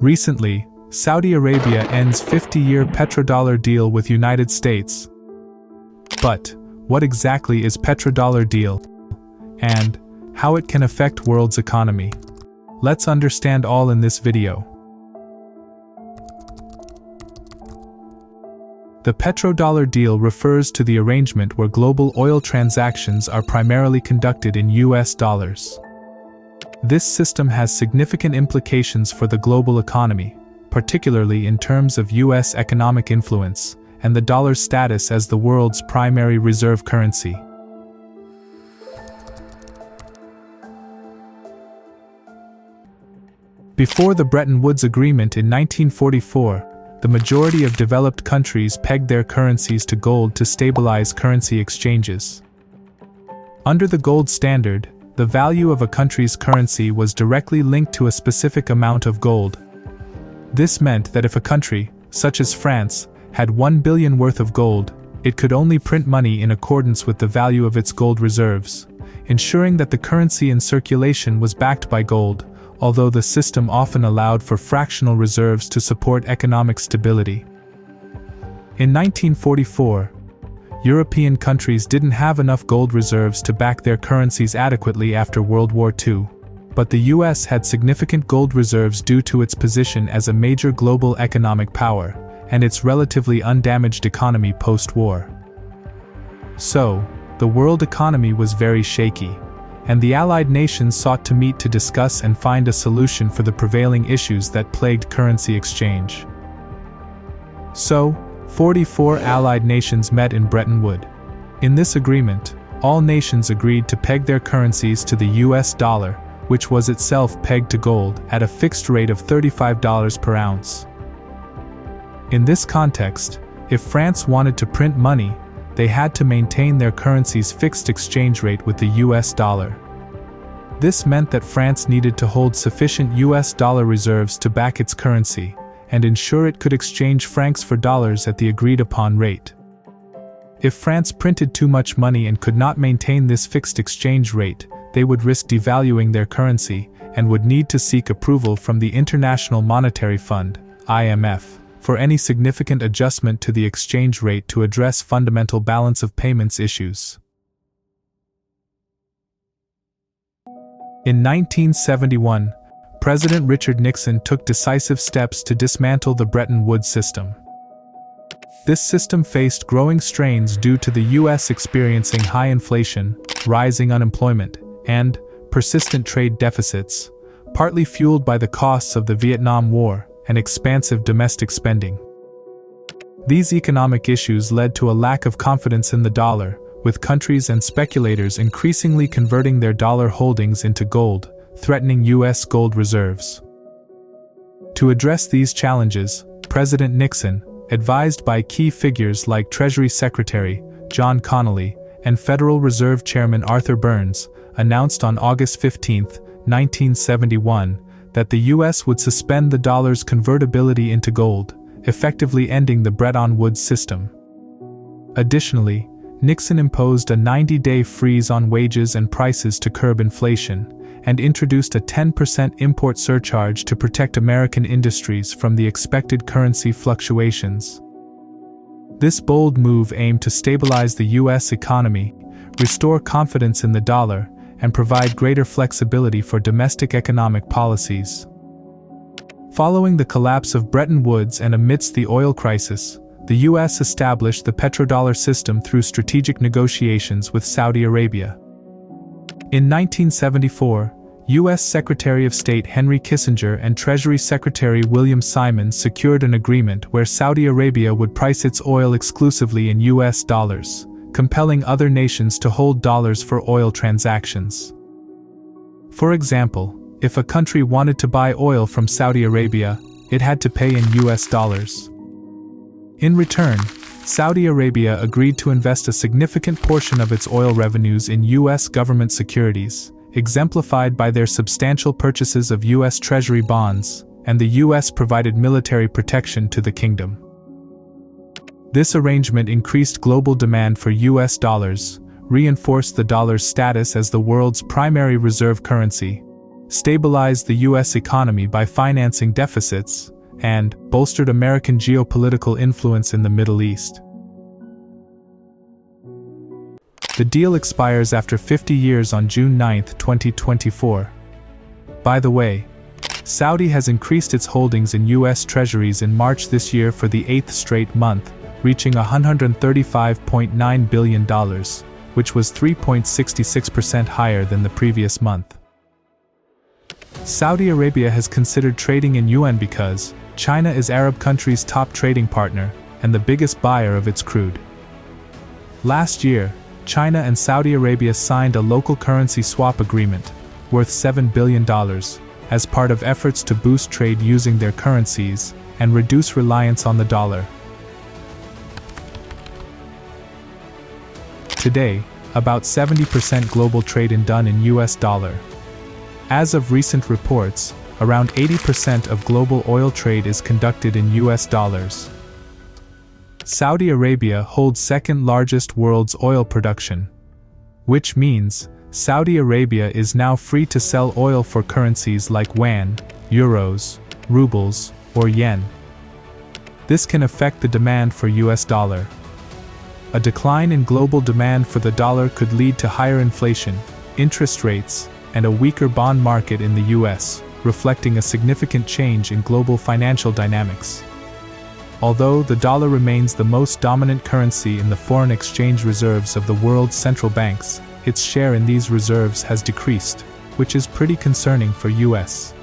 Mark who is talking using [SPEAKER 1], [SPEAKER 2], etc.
[SPEAKER 1] Recently, Saudi Arabia ends 50-year petrodollar deal with United States. But what exactly is petrodollar deal, and how it can affect world's economy? Let's understand all in this video. The petrodollar deal refers to the arrangement where global oil transactions are primarily conducted in US dollars. This system has significant implications for the global economy, particularly in terms of US economic influence and the dollar's status as the world's primary reserve currency. Before the Bretton Woods Agreement in 1944, the majority of developed countries pegged their currencies to gold to stabilize currency exchanges. Under the gold standard, the value of a country's currency was directly linked to a specific amount of gold. This meant that if a country, such as France, had 1 billion worth of gold, it could only print money in accordance with the value of its gold reserves, ensuring that the currency in circulation was backed by gold, although the system often allowed for fractional reserves to support economic stability. In 1944, European countries didn't have enough gold reserves to back their currencies adequately after World War II, but the US had significant gold reserves due to its position as a major global economic power and its relatively undamaged economy post-war. So, the world economy was very shaky, and the Allied nations sought to meet to discuss and find a solution for the prevailing issues that plagued currency exchange. So, 44 Allied nations met in Bretton Woods. In this agreement, all nations agreed to peg their currencies to the US dollar, which was itself pegged to gold at a fixed rate of $35 per ounce. In this context, if France wanted to print money, they had to maintain their currency's fixed exchange rate with the US dollar. This meant that France needed to hold sufficient US dollar reserves to back its currency and ensure it could exchange francs for dollars at the agreed-upon rate. If France printed too much money and could not maintain this fixed exchange rate, they would risk devaluing their currency and would need to seek approval from the International Monetary Fund, IMF, for any significant adjustment to the exchange rate to address fundamental balance of payments issues. In 1971, President Richard Nixon took decisive steps to dismantle the Bretton Woods system. This system faced growing strains due to the US experiencing high inflation, rising unemployment, and persistent trade deficits, partly fueled by the costs of the Vietnam War and expansive domestic spending. These economic issues led to a lack of confidence in the dollar, with countries and speculators increasingly converting their dollar holdings into gold, threatening US gold reserves. To address these challenges, President Nixon, advised by key figures like Treasury Secretary John Connally and Federal Reserve Chairman Arthur Burns, announced on August 15, 1971, that the US would suspend the dollar's convertibility into gold, effectively ending the Bretton Woods system. Additionally, Nixon imposed a 90-day freeze on wages and prices to curb inflation, and introduced a 10% import surcharge to protect American industries from the expected currency fluctuations. This bold move aimed to stabilize the US economy, restore confidence in the dollar, and provide greater flexibility for domestic economic policies. Following the collapse of Bretton Woods and amidst the oil crisis, the US established the petrodollar system through strategic negotiations with Saudi Arabia. In 1974, U.S. Secretary of State Henry Kissinger and Treasury Secretary William Simons secured an agreement where Saudi Arabia would price its oil exclusively in U.S. dollars, compelling other nations to hold dollars for oil transactions. For example, if a country wanted to buy oil from Saudi Arabia, it had to pay in U.S. dollars. In return, Saudi Arabia agreed to invest a significant portion of its oil revenues in U.S. government securities, exemplified by their substantial purchases of U.S. Treasury bonds, and the U.S. provided military protection to the kingdom. This arrangement increased global demand for U.S. dollars, reinforced the dollar's status as the world's primary reserve currency, stabilized the U.S. economy by financing deficits, and bolstered American geopolitical influence in the Middle East. The deal expires after 50 years on June 9, 2024. By the way, Saudi has increased its holdings in U.S. Treasuries in March this year for the 8th straight month, reaching $135.9 billion, which was 3.66% higher than the previous month. Saudi Arabia has considered trading in yuan because China is Arab countries' top trading partner and the biggest buyer of its crude. Last year, China and Saudi Arabia signed a local currency swap agreement, worth $7 billion, as part of efforts to boost trade using their currencies and reduce reliance on the dollar. Today, about 70% global trade is done in US dollar. As of recent reports, around 80% of global oil trade is conducted in US dollars. Saudi Arabia holds second largest world's oil production, which means Saudi Arabia is now free to sell oil for currencies like yuan, euros, rubles, or yen. This can affect the demand for US dollar. A decline in global demand for the dollar could lead to higher inflation, interest rates, and a weaker bond market in the US, reflecting a significant change in global financial dynamics. Although the dollar remains the most dominant currency in the foreign exchange reserves of the world's central banks, its share in these reserves has decreased, which is pretty concerning for US